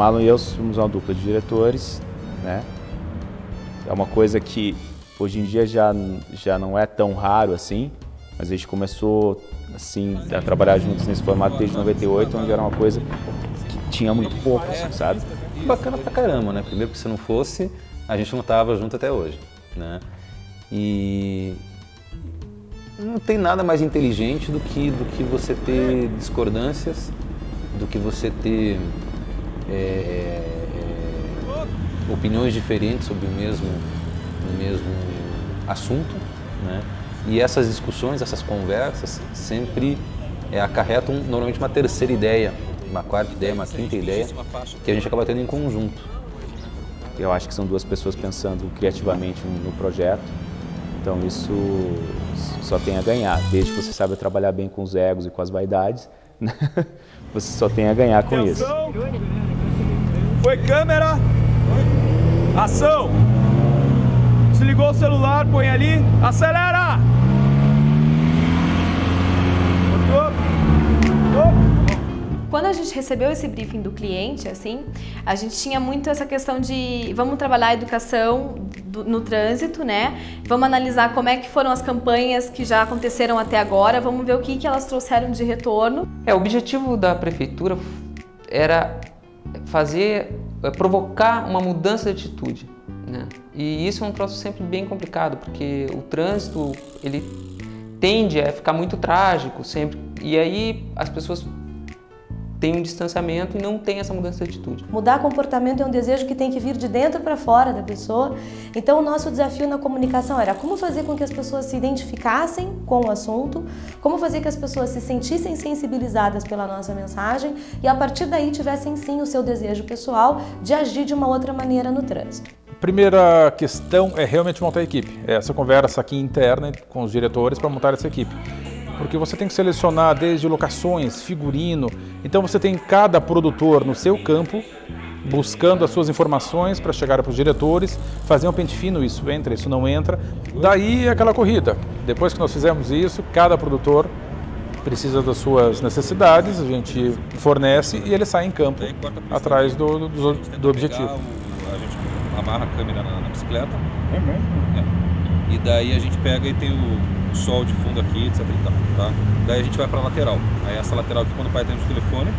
Marlon e eu somos uma dupla de diretores, né? É uma coisa que hoje em dia já não é tão raro assim, mas a gente começou assim, a trabalhar juntos nesse formato desde 98, onde era uma coisa que tinha muito pouco, assim, sabe? Bacana pra caramba, né? Primeiro que se não fosse, a gente não estava junto até hoje, né? E não tem nada mais inteligente do que você ter discordâncias, do que você ter opiniões diferentes sobre o mesmo assunto, né? E essas discussões, essas conversas sempre acarretam normalmente uma terceira ideia, uma quarta ideia, uma quinta ideia, que a gente acaba tendo em conjunto. Eu acho que são duas pessoas pensando criativamente no projeto, então isso só tem a ganhar. Desde que você saiba trabalhar bem com os egos e com as vaidades, né? Você só tem a ganhar com isso. Foi câmera, ação! Desligou o celular, põe ali, acelera! Quando a gente recebeu esse briefing do cliente, assim, a gente tinha muito essa questão de vamos trabalhar a educação no trânsito, né? Vamos analisar como é que foram as campanhas que já aconteceram até agora, vamos ver o que elas trouxeram de retorno. O objetivo da prefeitura era provocar uma mudança de atitude, né? E isso é um troço sempre bem complicado, porque o trânsito, ele tende a ficar muito trágico sempre, e aí as pessoas tem um distanciamento e não tem essa mudança de atitude. Mudar comportamento é um desejo que tem que vir de dentro para fora da pessoa. Então o nosso desafio na comunicação era como fazer com que as pessoas se identificassem com o assunto, como fazer que as pessoas se sentissem sensibilizadas pela nossa mensagem e a partir daí tivessem sim o seu desejo pessoal de agir de uma outra maneira no trânsito. A primeira questão é realmente montar a equipe. Essa conversa aqui interna com os diretores para montar essa equipe. Porque você tem que selecionar desde locações, figurino, então você tem cada produtor no seu campo, buscando as suas informações para chegar para os diretores, fazer um pente fino, isso entra, isso não entra, daí é aquela corrida. Depois que nós fizemos isso, cada produtor precisa das suas necessidades, a gente fornece e ele sai em campo atrás do objetivo. A gente amarra a câmera na bicicleta, e daí a gente pega e tem o sol de fundo aqui, etc e tal, tá? Daí a gente vai para a lateral. Aí essa lateral aqui, quando o pai atende o telefone,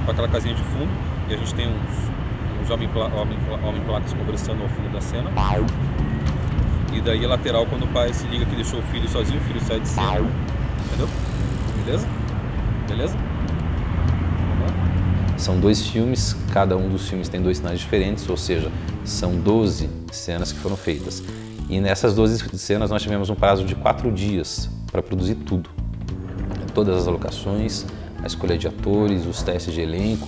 com aquela casinha de fundo, e a gente tem uns homem-placas conversando ao fundo da cena. E daí a lateral, quando o pai se liga que deixou o filho sozinho, o filho sai de cena. Entendeu? Beleza? Beleza? São 2 filmes, cada um dos filmes tem 2 sinais diferentes, ou seja, são 12 cenas que foram feitas. E nessas 12 cenas nós tivemos um prazo de 4 dias para produzir tudo. Todas as alocações, a escolha de atores, os testes de elenco.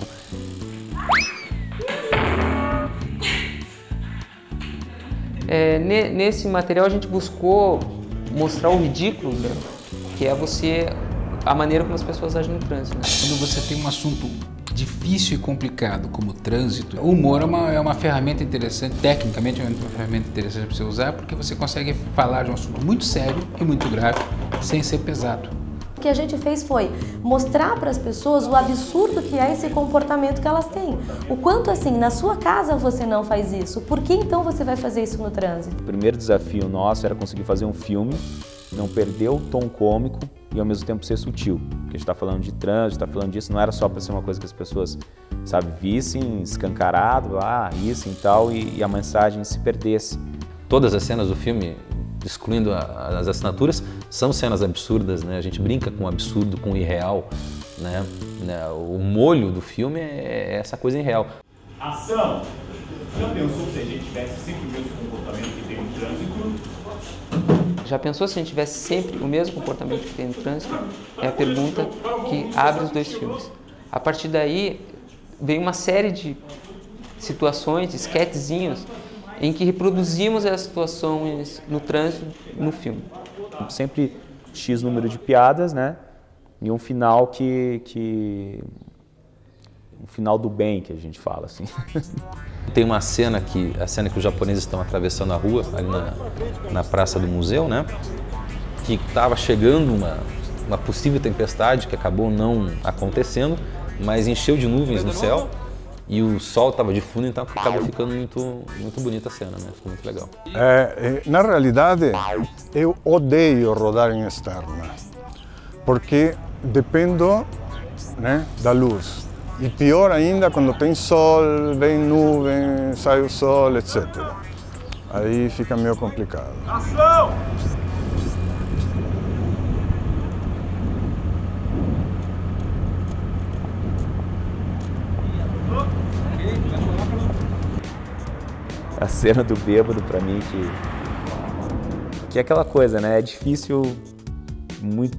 Nesse material a gente buscou mostrar o ridículo, né? Que é a maneira como as pessoas agem no trânsito, né? Quando você tem um assunto difícil e complicado como o trânsito, o humor é uma ferramenta interessante, tecnicamente é uma ferramenta interessante para você usar, porque você consegue falar de um assunto muito sério e muito grave, sem ser pesado. O que a gente fez foi mostrar para as pessoas o absurdo que é esse comportamento que elas têm. O quanto assim, na sua casa você não faz isso, por que então você vai fazer isso no trânsito? O primeiro desafio nosso era conseguir fazer um filme, não perder o tom cômico e ao mesmo tempo ser sutil. Porque a gente está falando de trânsito, está falando disso, não era só para ser uma coisa que as pessoas, sabe, vissem escancarado, rissem e tal, e a mensagem se perdesse. Todas as cenas do filme, excluindo as assinaturas, são cenas absurdas, né? A gente brinca com o absurdo, com o irreal, né? O molho do filme é essa coisa irreal. Ação! Já pensou se a gente tivesse sempre o mesmo comportamento que tem no trânsito? Já pensou se a gente tivesse sempre o mesmo comportamento que tem no trânsito? É a pergunta que abre os 2 filmes. A partir daí, veio uma série de situações, de sketchzinhos, em que reproduzimos as situações no trânsito no filme. Sempre X número de piadas, né? E um final um final do bem, que a gente fala, assim. Tem uma cena que os japoneses estão atravessando a rua, ali na praça do museu, né? Que estava chegando uma possível tempestade, que acabou não acontecendo, mas encheu de nuvens no céu. E o sol estava de fundo, então acaba ficando muito bonita a cena, né? Ficou muito legal. Na realidade, eu odeio rodar em externa, porque dependo, né, da luz. E pior ainda quando tem sol, vem nuvem, sai o sol, etc. Aí fica meio complicado. Ação! A cena do bêbado, pra mim, que é aquela coisa, né? É difícil,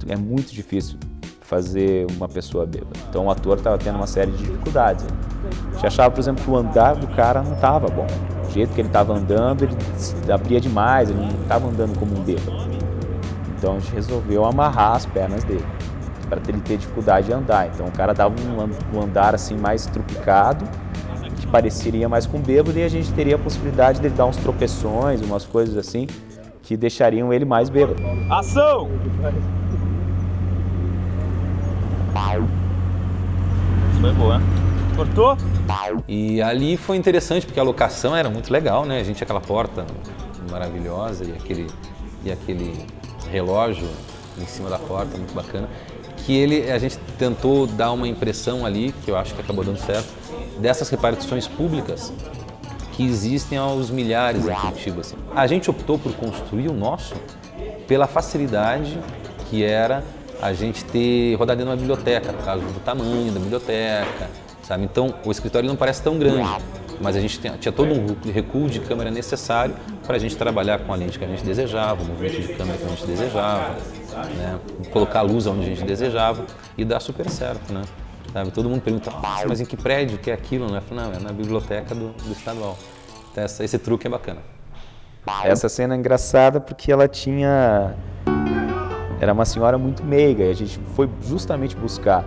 é muito difícil fazer uma pessoa bêbada. Então o ator estava tendo uma série de dificuldades. A gente achava, por exemplo, que o andar do cara não estava bom. O jeito que ele estava andando, ele abria demais, ele não estava andando como um bêbado. Então a gente resolveu amarrar as pernas dele, para ele ter dificuldade de andar. Então o cara dava um andar assim mais trupicado, que pareceria mais com bêbado, e a gente teria a possibilidade de ele dar uns tropeções, umas coisas assim, que deixariam ele mais bêbado. Ação! Isso foi boa, né? Cortou? E ali foi interessante porque a locação era muito legal, né? A gente tinha aquela porta maravilhosa e aquele relógio em cima da porta, muito bacana. Que a gente tentou dar uma impressão ali, que eu acho que acabou dando certo, dessas repartições públicas que existem aos milhares em Curitiba. Assim. A gente optou por construir o nosso pela facilidade que era a gente ter rodado dentro de uma biblioteca, por causa do tamanho da biblioteca, sabe? Então o escritório não parece tão grande, mas a gente tinha todo um recuo de câmera necessário para a gente trabalhar com a lente que a gente desejava, o movimento de câmera que a gente desejava, né? Colocar a luz onde a gente desejava e dá super certo, né? Sabe? Todo mundo pergunta, mas em que prédio que é aquilo? Né? Eu falo, não, é na biblioteca do estadual. Então esse truque é bacana. Essa cena é engraçada porque ela era uma senhora muito meiga e a gente foi justamente buscar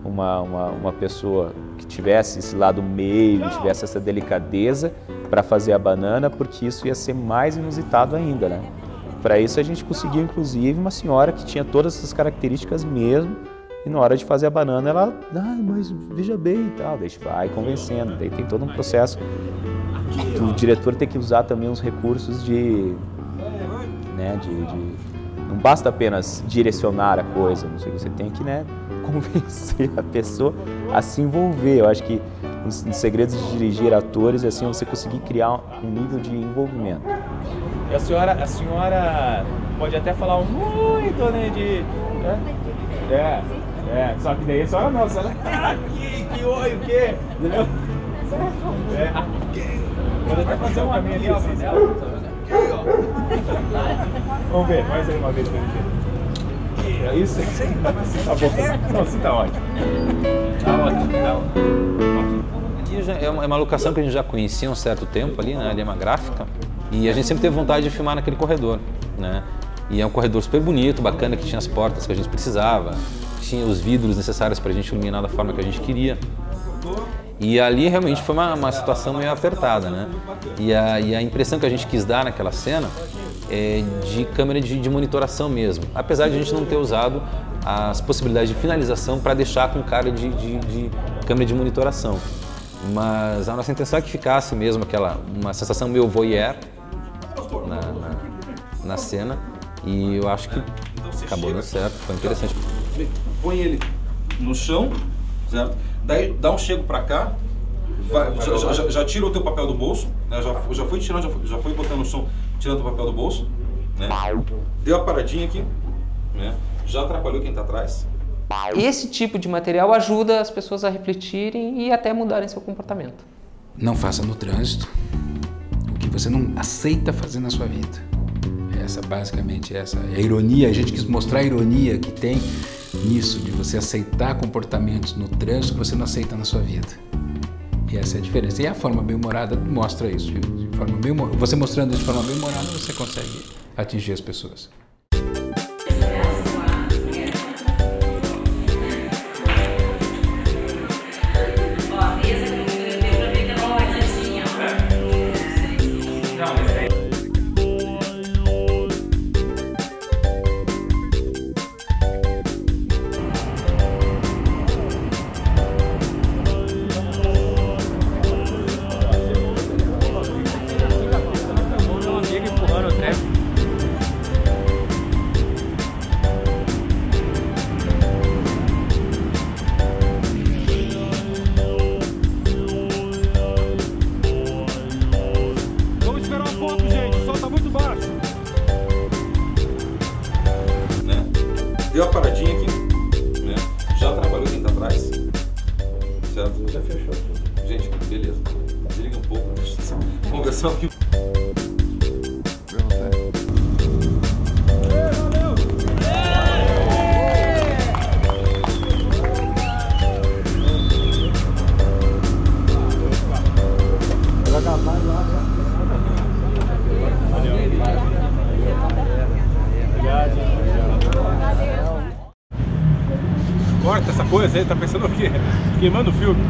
uma pessoa que tivesse esse lado meigo, tivesse essa delicadeza para fazer a banana, porque isso ia ser mais inusitado ainda, né? Para isso a gente conseguiu, inclusive, uma senhora que tinha todas essas características mesmo, e na hora de fazer a banana ela, mas veja bem e tal, deixa vai convencendo, daí tem todo um processo. O diretor tem que usar também uns recursos não basta apenas direcionar a coisa, não sei, você tem que, né, convencer a pessoa a se envolver. Eu acho que um segredo de dirigir atores é assim, você conseguir criar um nível de envolvimento. E a senhora pode até falar muito, né, só que daí a senhora não, a senhora que oi, o quê? Entendeu? Pode até fazer uma caminho ali, ó. Vamos ver, mais aí uma vez pra ele ver. Isso? Tá bom. Não, assim tá ótimo. Tá ótimo. É uma locação que a gente já conhecia há um certo tempo ali, né? Ali é uma gráfica. E a gente sempre teve vontade de filmar naquele corredor, né? E é um corredor super bonito, bacana, que tinha as portas que a gente precisava, tinha os vidros necessários para a gente iluminar da forma que a gente queria. E ali realmente foi uma situação meio apertada, né? E a impressão que a gente quis dar naquela cena é de câmera de monitoração mesmo, apesar de a gente não ter usado as possibilidades de finalização para deixar com cara de câmera de monitoração. Mas a nossa intenção é que ficasse mesmo uma sensação meio voyeur na cena, e eu acho que acabou dando certo, foi interessante. Põe ele no chão, certo? Daí dá um chego pra cá, já tira o teu papel do bolso, né? já foi tirando, já foi botando no chão, tirando o papel do bolso, né? Deu a paradinha aqui, né? Já atrapalhou quem tá atrás. Esse tipo de material ajuda as pessoas a refletirem e até mudarem seu comportamento. Não faça no trânsito o que você não aceita fazer na sua vida. Basicamente essa é a ironia. A gente quis mostrar a ironia que tem nisso, de você aceitar comportamentos no trânsito que você não aceita na sua vida. E essa é a diferença. E a forma bem-humorada mostra isso. Você mostrando isso de forma bem-humorada, você consegue atingir as pessoas. só que... Corta essa coisa aí, tá pensando o quê? Queimando o filme.